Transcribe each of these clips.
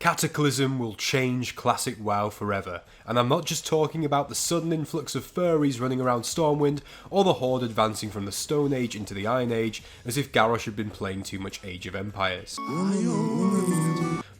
Cataclysm will change classic WoW forever, and I'm not just talking about the sudden influx of furries running around Stormwind, or the horde advancing from the Stone Age into the Iron Age as if Garrosh had been playing too much Age of Empires.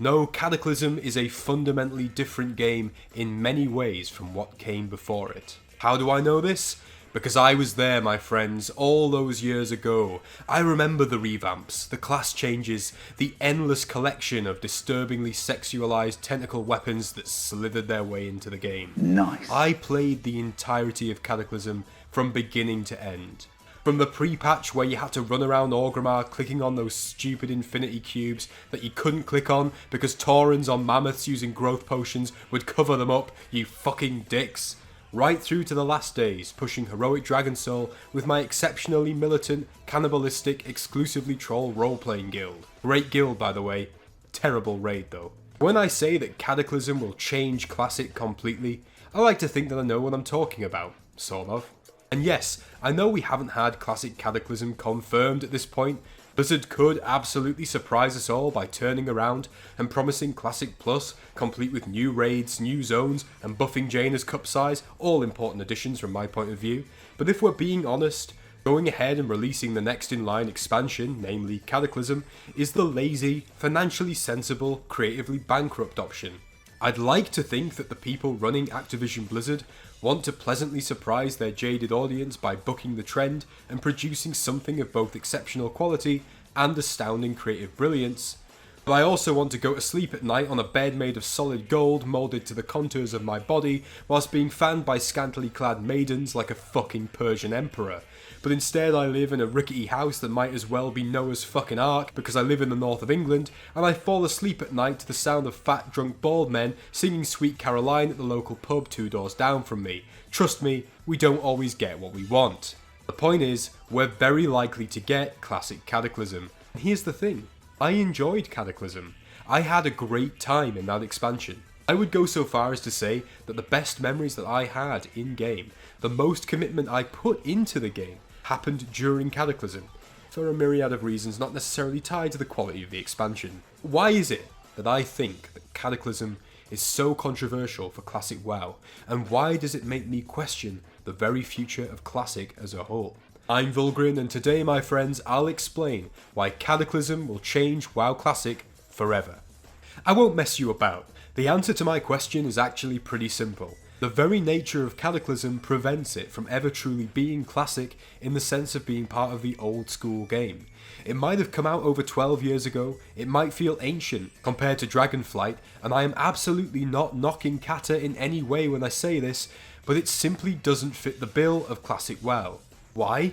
No, Cataclysm is a fundamentally different game in many ways from what came before it. How do I know this? Because I was there, my friends, all those years ago. I remember the revamps, the class changes, the endless collection of disturbingly sexualized tentacle weapons that slithered their way into the game. Nice. I played the entirety of Cataclysm from beginning to end. From the pre-patch where you had to run around Orgrimmar clicking on those stupid infinity cubes that you couldn't click on because Taurens on mammoths using growth potions would cover them up, you fucking dicks. Right through to the last days, pushing Heroic Dragon Soul with my exceptionally militant, cannibalistic, exclusively troll role-playing guild. Great guild, by the way. Terrible raid, though. When I say that Cataclysm will change Classic completely, I like to think that I know what I'm talking about. Sort of. And yes, I know we haven't had Classic Cataclysm confirmed at this point. Blizzard could absolutely surprise us all by turning around and promising Classic Plus, complete with new raids, new zones, and buffing Jaina's cup size, all important additions from my point of view. But if we're being honest, going ahead and releasing the next in line expansion, namely Cataclysm, is the lazy, financially sensible, creatively bankrupt option. I'd like to think that the people running Activision Blizzard want to pleasantly surprise their jaded audience by bucking the trend and producing something of both exceptional quality and astounding creative brilliance, but I also want to go to sleep at night on a bed made of solid gold moulded to the contours of my body whilst being fanned by scantily clad maidens like a fucking Persian emperor. But instead I live in a rickety house that might as well be Noah's fucking Ark because I live in the north of England, and I fall asleep at night to the sound of fat drunk bald men singing Sweet Caroline at the local pub 2 doors down from me. Trust me, we don't always get what we want. The point is, we're very likely to get Classic Cataclysm. And here's the thing, I enjoyed Cataclysm. I had a great time in that expansion. I would go so far as to say that the best memories that I had in-game, the most commitment I put into the game, happened during Cataclysm, for a myriad of reasons not necessarily tied to the quality of the expansion. Why is it that I think that Cataclysm is so controversial for Classic WoW, and why does it make me question the very future of Classic as a whole? I'm Vulgrin, and today, my friends, I'll explain why Cataclysm will change WoW Classic forever. I won't mess you about. The answer to my question is actually pretty simple. The very nature of Cataclysm prevents it from ever truly being classic in the sense of being part of the old school game. It might have come out over 12 years ago, it might feel ancient compared to Dragonflight, and I am absolutely not knocking Cata in any way when I say this, but it simply doesn't fit the bill of classic WoW. Why?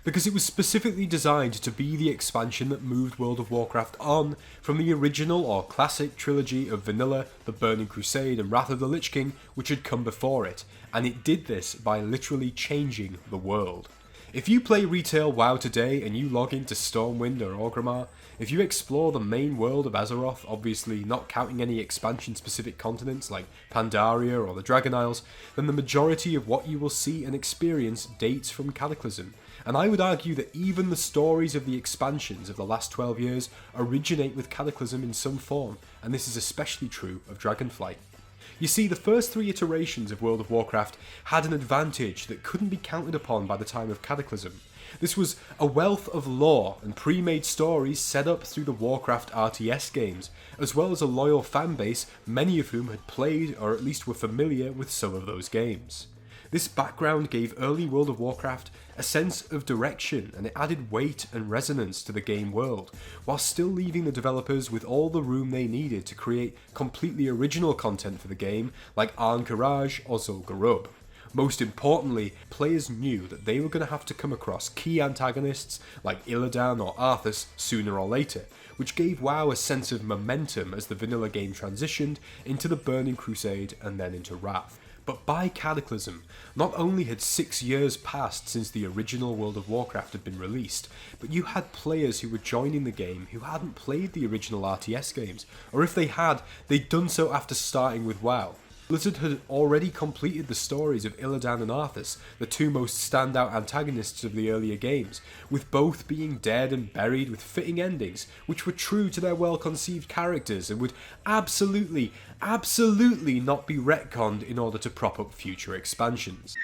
Because it was specifically designed to be the expansion that moved World of Warcraft on from the original or classic trilogy of Vanilla, The Burning Crusade and Wrath of the Lich King, which had come before it, and it did this by literally changing the world. If you play retail WoW today and you log into Stormwind or Orgrimmar, if you explore the main world of Azeroth, obviously not counting any expansion-specific continents like Pandaria or the Dragon Isles, then the majority of what you will see and experience dates from Cataclysm. And I would argue that even the stories of the expansions of the last 12 years originate with Cataclysm in some form, and this is especially true of Dragonflight. You see, the first 3 iterations of World of Warcraft had an advantage that couldn't be counted upon by the time of Cataclysm. This was a wealth of lore and pre-made stories set up through the Warcraft RTS games, as well as a loyal fanbase, many of whom had played or at least were familiar with some of those games. This background gave early World of Warcraft a sense of direction, and it added weight and resonance to the game world, while still leaving the developers with all the room they needed to create completely original content for the game, like Ahn'Qiraj or Zul'Gurub. Most importantly, players knew that they were going to have to come across key antagonists like Illidan or Arthas sooner or later, which gave WoW a sense of momentum as the vanilla game transitioned into the Burning Crusade and then into Wrath. But by Cataclysm, not only had 6 years passed since the original World of Warcraft had been released, but you had players who were joining the game who hadn't played the original RTS games, or if they had, they'd done so after starting with WoW. Blizzard had already completed the stories of Illidan and Arthas, the two most standout antagonists of the earlier games, with both being dead and buried with fitting endings, which were true to their well-conceived characters and would absolutely not be retconned in order to prop up future expansions.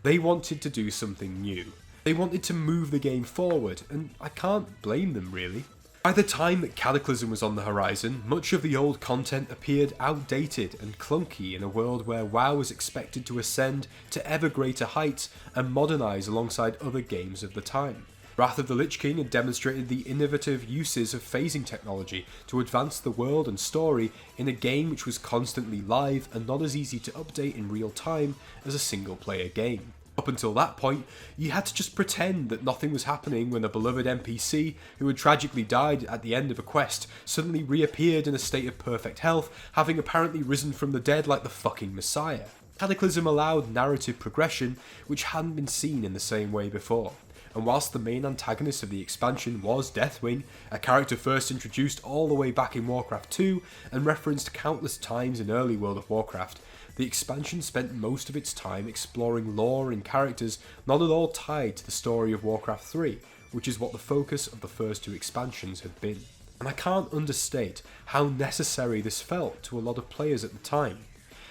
They wanted to do something new. They wanted to move the game forward, and I can't blame them really. By the time that Cataclysm was on the horizon, much of the old content appeared outdated and clunky in a world where WoW was expected to ascend to ever greater heights and modernise alongside other games of the time. Wrath of the Lich King had demonstrated the innovative uses of phasing technology to advance the world and story in a game which was constantly live and not as easy to update in real time as a single player game. Up until that point, you had to just pretend that nothing was happening when a beloved NPC, who had tragically died at the end of a quest, suddenly reappeared in a state of perfect health, having apparently risen from the dead like the fucking Messiah. Cataclysm allowed narrative progression, which hadn't been seen in the same way before. And whilst the main antagonist of the expansion was Deathwing, a character first introduced all the way back in Warcraft 2 and referenced countless times in early World of Warcraft, the expansion spent most of its time exploring lore and characters not at all tied to the story of Warcraft 3, which is what the focus of the first two expansions had been. And I can't understate how necessary this felt to a lot of players at the time.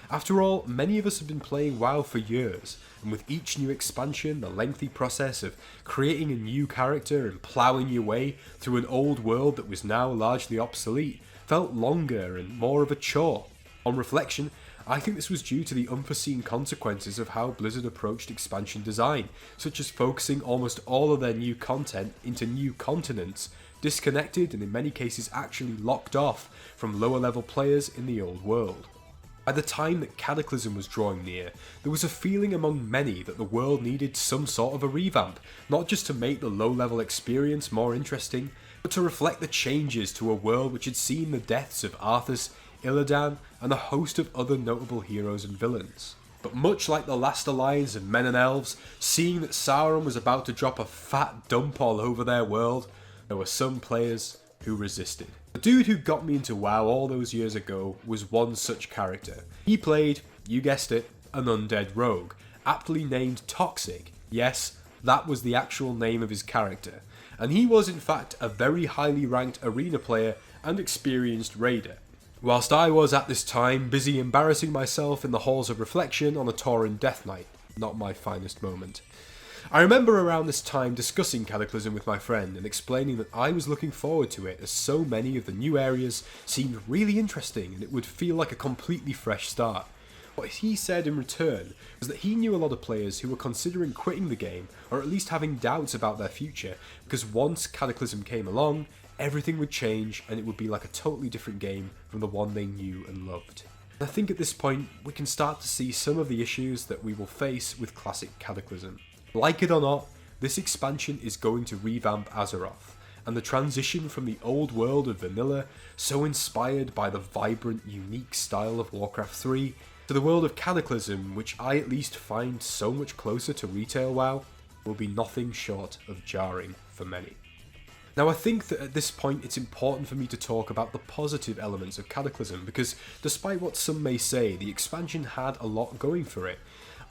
After all, many of us have been playing WoW for years, and with each new expansion, the lengthy process of creating a new character and ploughing your way through an old world that was now largely obsolete felt longer and more of a chore. On reflection, I think this was due to the unforeseen consequences of how Blizzard approached expansion design, such as focusing almost all of their new content into new continents, disconnected and in many cases actually locked off from lower level players in the old world. By the time that Cataclysm was drawing near, there was a feeling among many that the world needed some sort of a revamp, not just to make the low-level experience more interesting, but to reflect the changes to a world which had seen the deaths of Arthas, Illidan, and a host of other notable heroes and villains. But much like the last alliance of men and elves, seeing that Sauron was about to drop a fat dump all over their world, there were some players who resisted. The dude who got me into WoW all those years ago was one such character. He played, you guessed it, an undead rogue, aptly named Toxic. Yes, that was the actual name of his character. And he was in fact a very highly ranked arena player and experienced raider. Whilst I was at this time busy embarrassing myself in the halls of reflection on a Tauren Death Knight. Not my finest moment. I remember around this time discussing Cataclysm with my friend and explaining that I was looking forward to it as so many of the new areas seemed really interesting and it would feel like a completely fresh start. What he said in return was that he knew a lot of players who were considering quitting the game or at least having doubts about their future because once Cataclysm came along, everything would change and it would be like a totally different game from the one they knew and loved. And I think at this point we can start to see some of the issues that we will face with Classic Cataclysm. Like it or not, this expansion is going to revamp Azeroth, and the transition from the old world of vanilla, so inspired by the vibrant, unique style of Warcraft 3, to the world of Cataclysm, which I at least find so much closer to retail WoW, will be nothing short of jarring for many. Now I think that at this point it's important for me to talk about the positive elements of Cataclysm, because despite what some may say, the expansion had a lot going for it.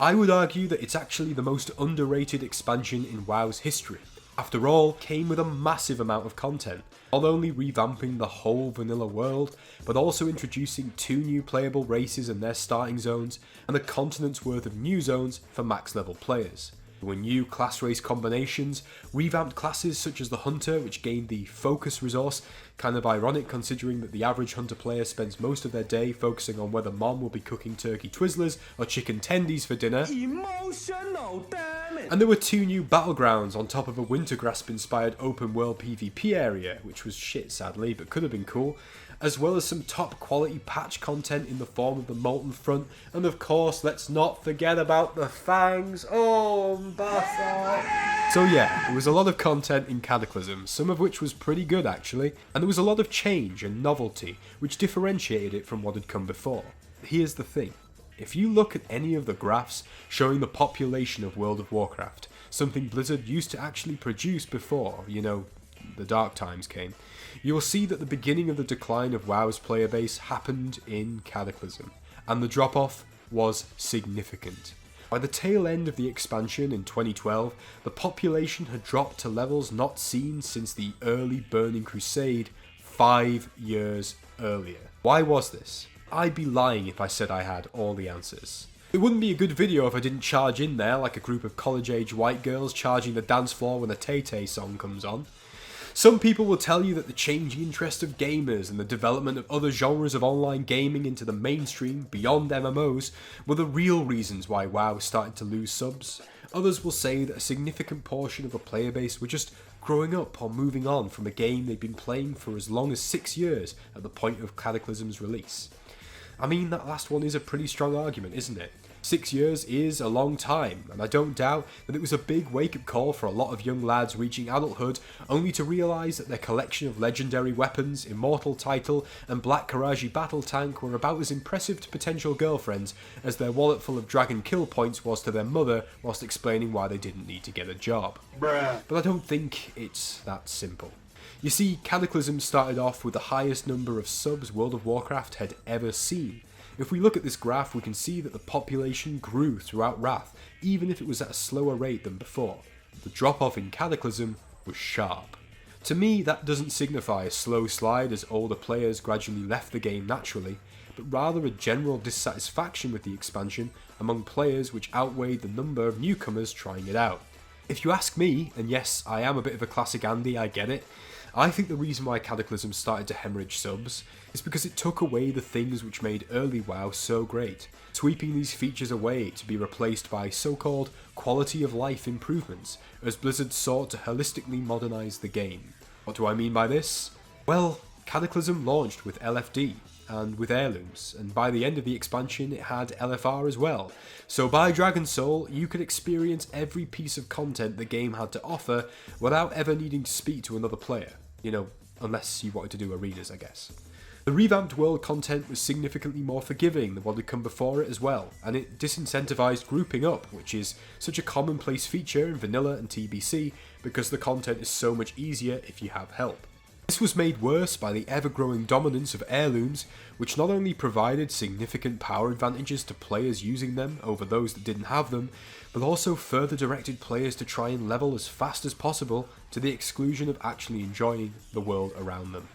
I would argue that it's actually the most underrated expansion in WoW's history. After all, it came with a massive amount of content, not only revamping the whole vanilla world, but also introducing 2 new playable races and their starting zones, and a continent's worth of new zones for max level players. There were new class race combinations, revamped classes such as the Hunter, which gained the Focus resource, kind of ironic considering that the average Hunter player spends most of their day focusing on whether Mom will be cooking turkey Twizzlers or chicken tendies for dinner. Emotional, damn it! And there were 2 new battlegrounds on top of a Wintergrasp inspired open world PvP area, which was shit sadly, but could have been cool, as well as some top quality patch content in the form of the Molten Front, and of course let's not forget about the Fangs. Oh, Bastard! So yeah, there was a lot of content in Cataclysm, some of which was pretty good actually, and there was a lot of change and novelty which differentiated it from what had come before. But here's the thing, if you look at any of the graphs showing the population of World of Warcraft, something Blizzard used to actually produce before, the dark times came, you will see that the beginning of the decline of WoW's player base happened in Cataclysm. and the drop-off was significant. By the tail end of the expansion in 2012, the population had dropped to levels not seen since the early Burning Crusade 5 years earlier. Why was this? I'd be lying if I said I had all the answers. It wouldn't be a good video if I didn't charge in there like a group of college-age white girls charging the dance floor when a Tay-Tay song comes on. Some people will tell you that the changing interest of gamers and the development of other genres of online gaming into the mainstream beyond MMOs were the real reasons why WoW started to lose subs. Others will say that a significant portion of the player base were just growing up or moving on from a game they'd been playing for as long as 6 years at the point of Cataclysm's release. I mean, that last one is a pretty strong argument, isn't it? 6 years is a long time, and I don't doubt that it was a big wake-up call for a lot of young lads reaching adulthood, only to realise that their collection of legendary weapons, immortal title, and Black Karaji battle tank were about as impressive to potential girlfriends as their wallet full of dragon kill points was to their mother whilst explaining why they didn't need to get a job. Bruh. But I don't think it's that simple. You see, Cataclysm started off with the highest number of subs World of Warcraft had ever seen. If we look at this graph, we can see that the population grew throughout Wrath, even if it was at a slower rate than before. The drop-off in Cataclysm was sharp. To me, that doesn't signify a slow slide as older players gradually left the game naturally, but rather a general dissatisfaction with the expansion among players which outweighed the number of newcomers trying it out. If you ask me, and yes, I am a bit of a classic Andy, I get it, I think the reason why Cataclysm started to hemorrhage subs is because it took away the things which made early WoW so great, sweeping these features away to be replaced by so-called quality of life improvements, as Blizzard sought to holistically modernise the game. What do I mean by this? Well, Cataclysm launched with LFD and with heirlooms, and by the end of the expansion it had LFR as well. So by Dragon Soul, you could experience every piece of content the game had to offer without ever needing to speak to another player. You know, unless you wanted to do arenas, I guess. The revamped world content was significantly more forgiving than what had come before it as well, and it disincentivized grouping up, which is such a commonplace feature in vanilla and TBC because the content is so much easier if you have help. This was made worse by the ever-growing dominance of heirlooms, which not only provided significant power advantages to players using them over those that didn't have them, but also further directed players to try and level as fast as possible to the exclusion of actually enjoying the world around them.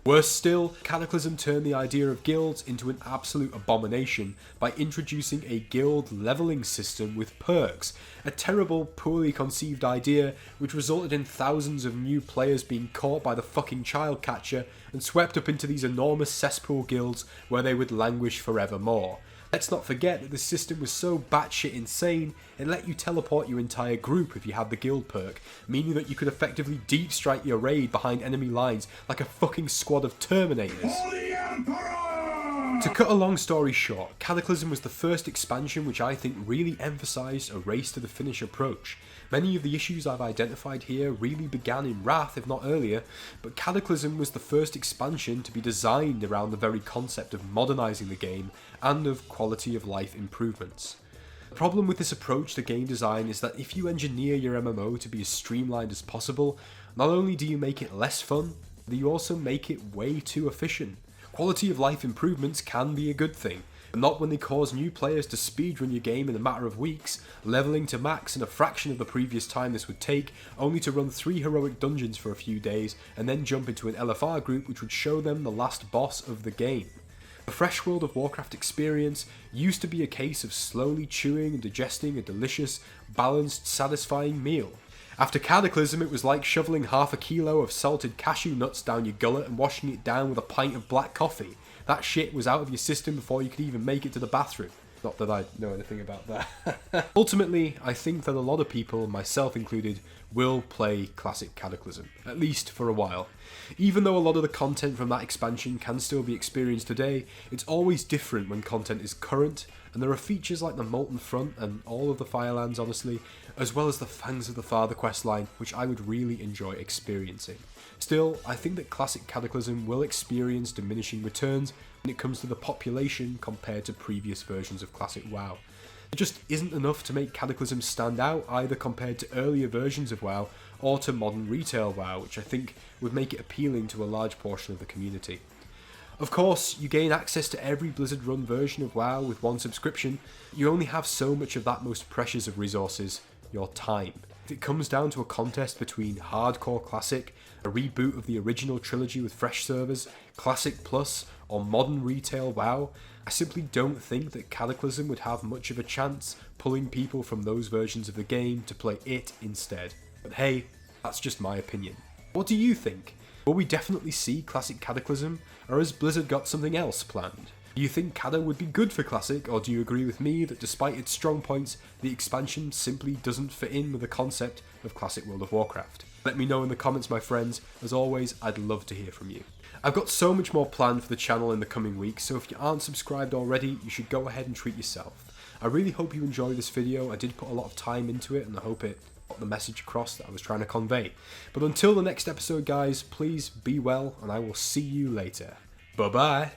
Worse still, Cataclysm turned the idea of guilds into an absolute abomination by introducing a guild leveling system with perks, a terrible, poorly conceived idea which resulted in thousands of new players being caught by the fucking child catcher and swept up into these enormous cesspool guilds where they would languish forevermore. Let's not forget that the system was so batshit insane, it let you teleport your entire group if you had the guild perk, meaning that you could effectively deep strike your raid behind enemy lines like a fucking squad of Terminators. To cut a long story short, Cataclysm was the first expansion which I think really emphasised a race to the finish approach. Many of the issues I've identified here really began in Wrath, if not earlier, but Cataclysm was the first expansion to be designed around the very concept of modernising the game and of quality of life improvements. The problem with this approach to game design is that if you engineer your MMO to be as streamlined as possible, not only do you make it less fun, but you also make it way too efficient. Quality of life improvements can be a good thing, but not when they cause new players to speedrun your game in a matter of weeks, leveling to max in a fraction of the previous time this would take, only to run 3 heroic dungeons for a few days and then jump into an LFR group which would show them the last boss of the game. The fresh World of Warcraft experience used to be a case of slowly chewing and digesting a delicious, balanced, satisfying meal. After Cataclysm, it was like shoveling half a kilo of salted cashew nuts down your gullet and washing it down with a pint of black coffee. That shit was out of your system before you could even make it to the bathroom. Not that I know anything about that. Ultimately, I think that a lot of people, myself included, will play Classic Cataclysm, at least for a while. Even though a lot of the content from that expansion can still be experienced today, it's always different when content is current, and there are features like the Molten Front and all of the Firelands, honestly, as well as the Fangs of the Father questline, which I would really enjoy experiencing. Still, I think that Classic Cataclysm will experience diminishing returns when it comes to the population compared to previous versions of Classic WoW. There just isn't enough to make Cataclysm stand out either compared to earlier versions of WoW or to modern retail WoW, which I think would make it appealing to a large portion of the community. Of course, you gain access to every Blizzard run version of WoW with one subscription. You only have so much of that most precious of resources, your time. If it comes down to a contest between Hardcore Classic, a reboot of the original trilogy with fresh servers, Classic Plus, or modern retail WoW, I simply don't think that Cataclysm would have much of a chance pulling people from those versions of the game to play it instead. But hey, that's just my opinion. What do you think? Will we definitely see Classic Cataclysm, or has Blizzard got something else planned? Do you think Cata would be good for Classic, or do you agree with me that despite its strong points, the expansion simply doesn't fit in with the concept of Classic World of Warcraft? Let me know in the comments, my friends. As always, I'd love to hear from you. I've got so much more planned for the channel in the coming weeks, so if you aren't subscribed already, you should go ahead and treat yourself. I really hope you enjoyed this video. I did put a lot of time into it, and I hope it got the message across that I was trying to convey. But until the next episode, guys, please be well, and I will see you later. Bye-bye.